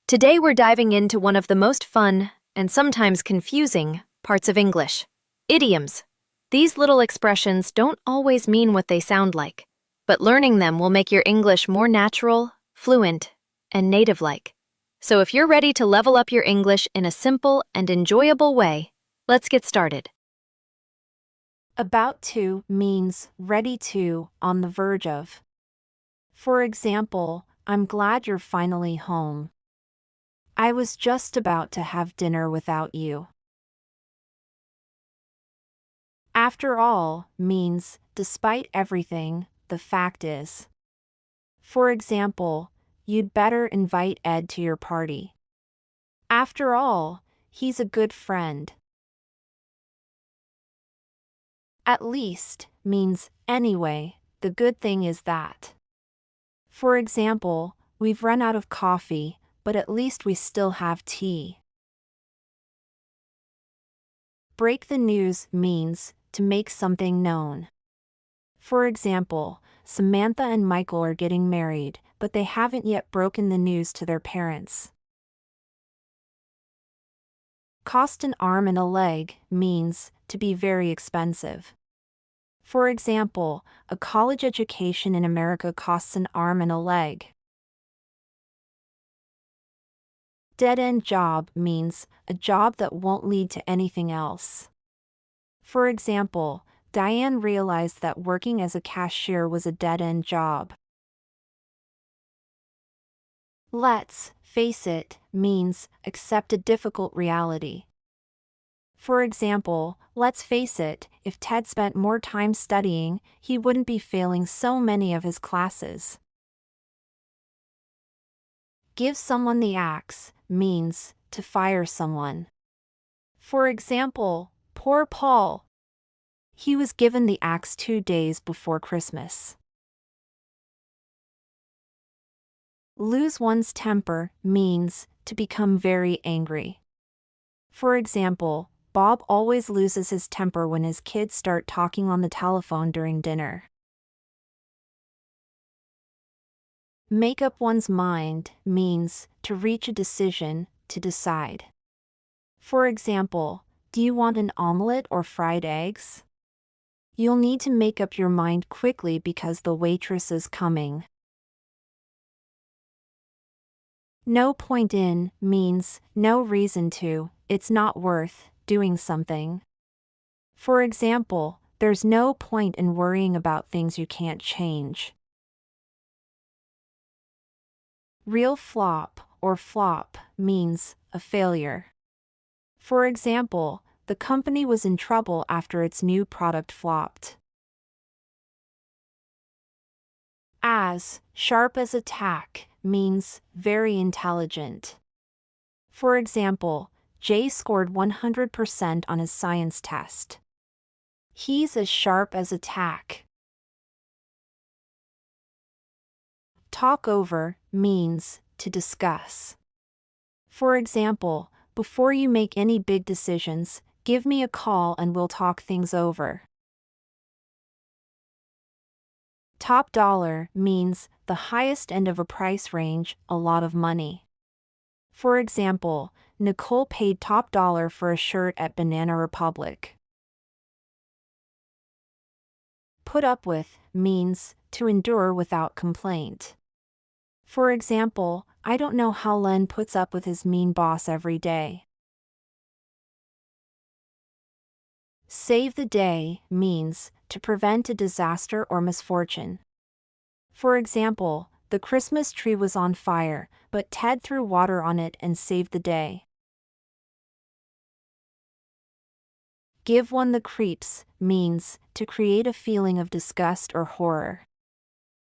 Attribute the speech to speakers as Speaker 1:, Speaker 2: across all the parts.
Speaker 1: Today we're diving into one of the most fun, and sometimes confusing, parts of English: idioms. These little expressions don't always mean what they sound like, but learning them will make your English more natural, fluent, and native-like. So if you're ready to level up your English in a simple and enjoyable way, let's get started.
Speaker 2: About to means ready to, on the verge of. For example, I'm glad you're finally home. I was just about to have dinner without you. After all means, despite everything, the fact is. For example, you'd better invite Ed to your party. After all, he's a good friend. At least means anyway, the good thing is that. For example, we've run out of coffee, but at least we still have tea. Break the news means to make something known. For example, Samantha and Michael are getting married, but they haven't yet broken the news to their parents. Cost an arm and a leg means to be very expensive. For example, a college education in America costs an arm and a leg. Dead-end job means a job that won't lead to anything else. For example, Diane realized that working as a cashier was a dead-end job. Let's face it means accept a difficult reality. For example, let's face it, if Ted spent more time studying, he wouldn't be failing so many of his classes. Give someone the axe means to fire someone. For example, poor Paul. He was given the axe 2 days before Christmas. Lose one's temper means to become very angry. For example, Bob always loses his temper when his kids start talking on the telephone during dinner. Make up one's mind means to reach a decision, to decide. For example, do you want an omelette or fried eggs? You'll need to make up your mind quickly because the waitress is coming. No point in means no reason to, it's not worth doing something. For example, there's no point in worrying about things you can't change. Real flop or flop means a failure. For example, the company was in trouble after its new product flopped. As sharp as a tack means very intelligent. For example, Jay scored 100% on his science test. He's as sharp as a tack. Talk over means to discuss. For example, before you make any big decisions, give me a call and we'll talk things over. Top dollar means the highest end of a price range, a lot of money. For example, Nicole paid top dollar for a shirt at Banana Republic. Put up with means to endure without complaint. For example, I don't know how Len puts up with his mean boss every day. Save the day means to prevent a disaster or misfortune. For example, the Christmas tree was on fire, but Ted threw water on it and saved the day. Give one the creeps means to create a feeling of disgust or horror.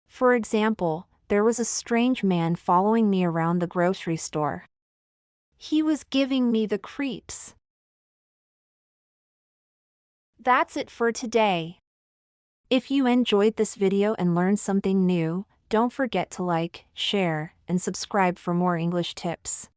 Speaker 2: For example, there was a strange man following me around the grocery store. He was giving me the creeps. That's it for today. If you enjoyed this video and learned something new, don't forget to like, share, and subscribe for more English tips.